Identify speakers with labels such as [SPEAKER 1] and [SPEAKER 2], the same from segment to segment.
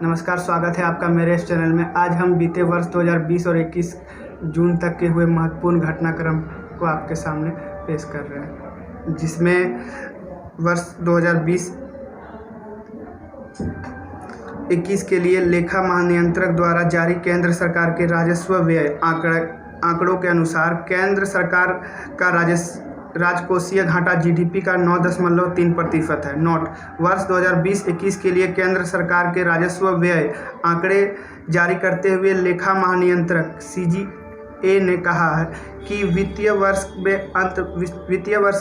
[SPEAKER 1] नमस्कार, स्वागत है आपका मेरे इस चैनल में। आज हम बीते वर्ष 2020 और 21 जून तक के हुए महत्वपूर्ण घटनाक्रम को आपके सामने पेश कर रहे हैं, जिसमें वर्ष 2020-21 के लिए लेखा महानियंत्रक द्वारा जारी केंद्र सरकार के राजस्व व्यय आंकड़ों के अनुसार केंद्र सरकार का राजकोषीय घाटा जीडीपी का 9.3% है। नोट: वर्ष 2020-21 के लिए केंद्र सरकार के राजस्व व्यय आंकड़े जारी करते हुए लेखा महानियंत्रक सीजीए ने कहा है कि वित्तीय वर्ष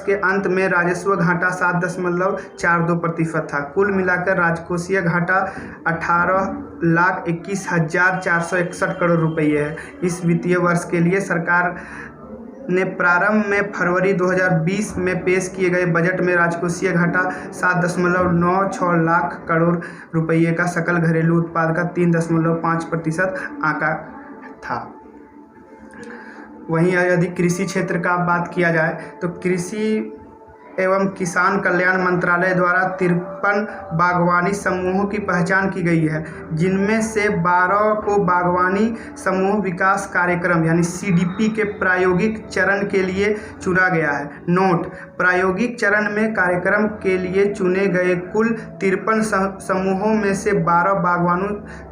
[SPEAKER 1] के अंत में राजस्व घाटा 7.42% था। कुल मिलाकर राजकोषीय घाटा 18,21,461 करोड़ रुपये है। इस वित्तीय वर्ष के लिए सरकार ने प्रारंभ में फरवरी 2020 में पेश किए गए बजट में राजकोषीय घाटा 7.96 लाख करोड़ रुपये का सकल घरेलू उत्पाद का 3.5% आंका था। वहीं यदि कृषि क्षेत्र का बात किया जाए तो कृषि एवं किसान कल्याण मंत्रालय द्वारा 53 बागवानी समूहों की पहचान की गई है, जिनमें से 12 को बागवानी समूह विकास कार्यक्रम यानी सीडीपी के प्रायोगिक चरण के लिए चुना गया है। नोट: प्रायोगिक चरण में कार्यक्रम के लिए चुने गए कुल 53 समूहों में से 12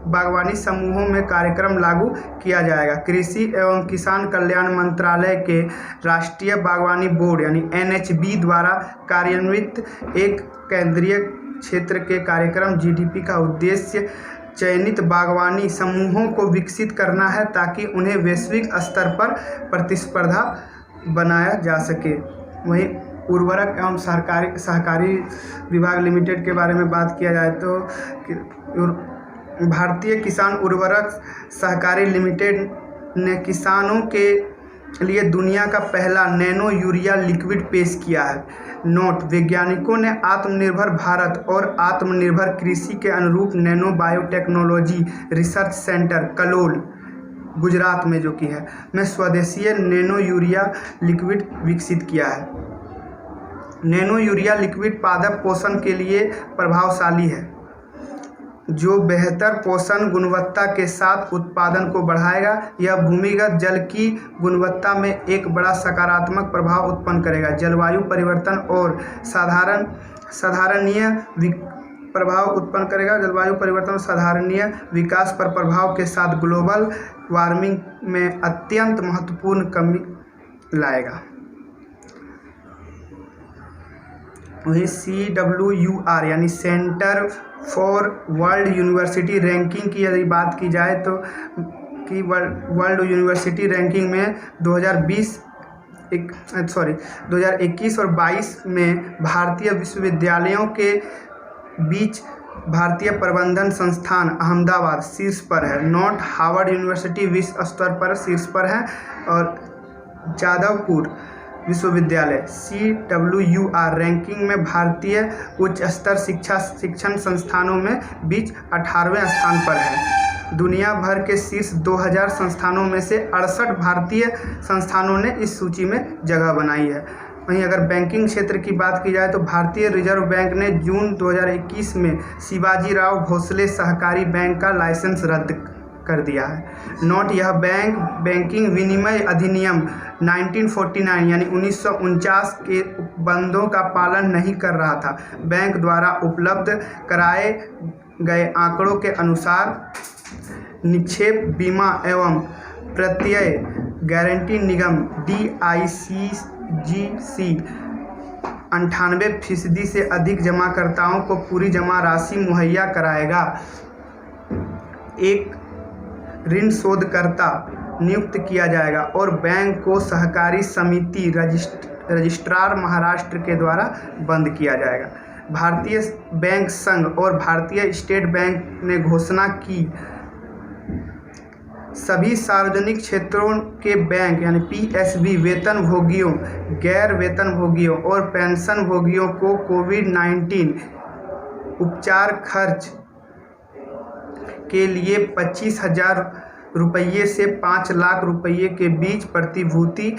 [SPEAKER 1] बागवानी समूहों में कार्यक्रम लागू किया जाएगा। कृषि एवं किसान कल्याण मंत्रालय के राष्ट्रीय बागवानी बोर्ड यानी एनएचबी द्वारा कार्यान्वित एक केंद्रीय क्षेत्र के कार्यक्रम जीडीपी का उद्देश्य चयनित बागवानी समूहों को विकसित करना है, ताकि उन्हें वैश्विक स्तर पर प्रतिस्पर्धा बनाया जा सके। वहीं उर्वरक एवं सहकारी विभाग लिमिटेड के बारे में बात किया जाए तो भारतीय किसान उर्वरक सहकारी लिमिटेड ने किसानों के लिए दुनिया का पहला नैनो यूरिया लिक्विड पेश किया है। नोट: वैज्ञानिकों ने आत्मनिर्भर भारत और आत्मनिर्भर कृषि के अनुरूप nano biotechnology research centre Kalol, Gujarat में में स्वदेशीय नैनो यूरिया लिक्विड विकसित किया है। नैनो यूरिया लिक्विड पादप पोषण के लिए प्रभावशाली है, जो बेहतर पोषण गुणवत्ता के साथ उत्पादन को बढ़ाएगा। यह भूमिगत जल की गुणवत्ता में एक बड़ा सकारात्मक प्रभाव उत्पन्न करेगा। जलवायु परिवर्तन और साधारणीय विकास पर प्रभाव के साथ ग्लोबल वार्मिंग में अत्यंत महत्वपूर्ण कमी लाएगा। वहीं CWUR यानी centre for world university ranking की यदि बात की जाए तो वर्ल्ड यूनिवर्सिटी रैंकिंग में 2021 और 22 में भारतीय विश्वविद्यालयों के बीच भारतीय प्रबंधन संस्थान अहमदाबाद शीर्ष पर है। नोट: हार्वर्ड यूनिवर्सिटी विश्व स्तर पर शीर्ष पर है और जादवपुर विश्वविद्यालय CWUR रैंकिंग में भारतीय उच्च स्तर शिक्षण संस्थानों में बीच 18वें स्थान पर है। दुनिया भर के शीर्ष 2000 संस्थानों में से 68 भारतीय संस्थानों ने इस सूची में जगह बनाई है। वहीं अगर बैंकिंग क्षेत्र की बात की जाए तो भारतीय रिजर्व बैंक ने जून 2021 में शिवाजी राव भोसले सहकारी बैंक का लाइसेंस रद्द कर दिया है। नोट: यह बैंक बैंकिंग विनिमय अधिनियम 1949 यानी 1949 के उपबंधों का पालन नहीं कर रहा था। बैंक द्वारा उपलब्ध कराए गए आंकड़ों के अनुसार निक्षेप बीमा एवं प्रत्यय गारंटी निगम DICGC 98% से अधिक जमाकर्ताओं को पूरी जमा राशि मुहैया कराएगा। एक ऋण शोधकर्ता नियुक्त किया जाएगा और बैंक को सहकारी समिति रजिस्ट्रार महाराष्ट्र के द्वारा बंद किया जाएगा। भारतीय बैंक संघ और भारतीय स्टेट बैंक ने घोषणा की सभी सार्वजनिक क्षेत्रों के बैंक यानी PSB वेतनभोगियों, गैर वेतनभोगियों और पेंशनभोगियों को कोविड-19 उपचार खर्च के लिए 25,000 रुपये से 5 लाख रुपये के बीच प्रतिभूति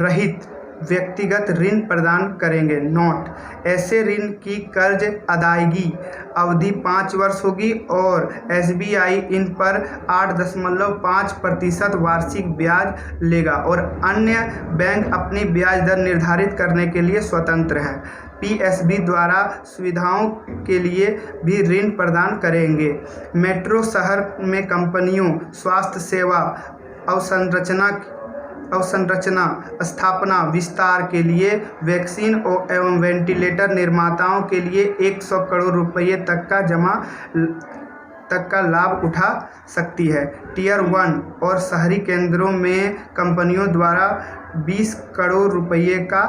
[SPEAKER 1] रहित व्यक्तिगत ऋण प्रदान करेंगे। नोट: ऐसे ऋण की कर्ज अदायगी अवधि 5 वर्ष होगी और एसबीआई इन पर 8.5% वार्षिक ब्याज लेगा और अन्य बैंक अपनी ब्याज दर निर्धारित करने के लिए स्वतंत्र हैं। पीएसबी द्वारा सुविधाओं के लिए भी ऋण प्रदान करेंगे। मेट्रो शहर में कंपनियों, स्वास्थ्य सेवा अवसंरचना स्थापना विस्तार के लिए वैक्सीन एवं वेंटिलेटर निर्माताओं के लिए 100 करोड़ रुपये तक का लाभ उठा सकती है। टियर 1 और शहरी केंद्रों में कंपनियों द्वारा 20 करोड़ रुपये का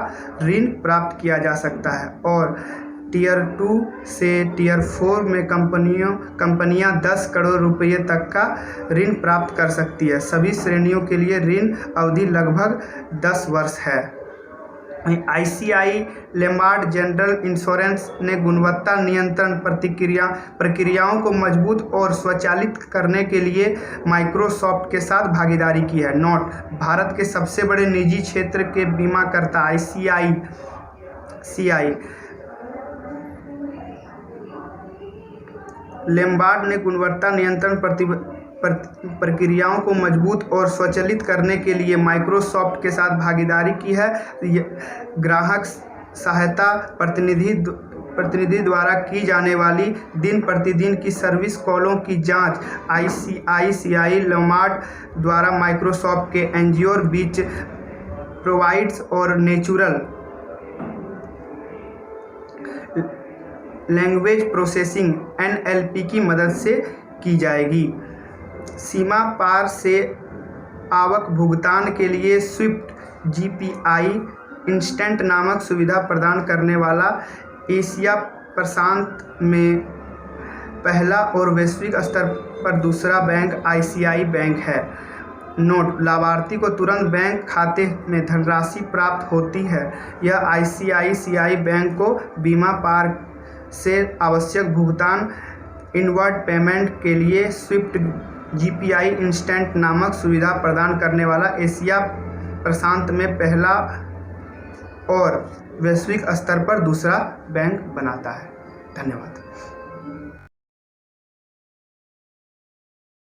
[SPEAKER 1] ऋण प्राप्त किया जा सकता है और टियर 2 से टियर 4 में कंपनियां 10 करोड़ रुपये तक का ऋण प्राप्त कर सकती है। सभी श्रेणियों के लिए ऋण अवधि लगभग 10 वर्ष है। आईसीआई लैम्बार्ड जनरल इंश्योरेंस ने गुणवत्ता नियंत्रण प्रक्रियाओं को मजबूत और स्वचालित करने के लिए माइक्रोसॉफ्ट के साथ भागीदारी की है। नोट: भारत के सबसे बड़े निजी क्षेत्र के बीमाकर्ता आईसीआई लैम्बार्ड ने गुणवत्ता नियंत्रण प्रक्रियाओं को मजबूत और स्वचालित करने के लिए माइक्रोसॉफ्ट के साथ भागीदारी की है। ग्राहक सहायता प्रतिनिधि द्वारा की जाने वाली दिन प्रतिदिन की सर्विस कॉलों की जांच आईसीआई लैम्बार्ड द्वारा माइक्रोसॉफ्ट के एंजियोर बीच प्रोवाइड्स और नेचुरल लैंग्वेज प्रोसेसिंग NLP की मदद से की जाएगी। सीमा पार से आवक भुगतान के लिए स्विफ्ट GPI इंस्टेंट नामक सुविधा प्रदान करने वाला एशिया प्रशांत में पहला और वैश्विक स्तर पर दूसरा बैंक आईसीआई बैंक है। नोट: लाभार्थी को तुरंत बैंक खाते में धनराशि प्राप्त होती है। यह आईसीआईसीआई बैंक को बीमा पार से आवश्यक भुगतान इनवर्ड पेमेंट के लिए स्विफ्ट GPI इंस्टेंट नामक सुविधा प्रदान करने वाला एशिया प्रशांत में पहला और वैश्विक स्तर पर दूसरा बैंक बनाता है। धन्यवाद।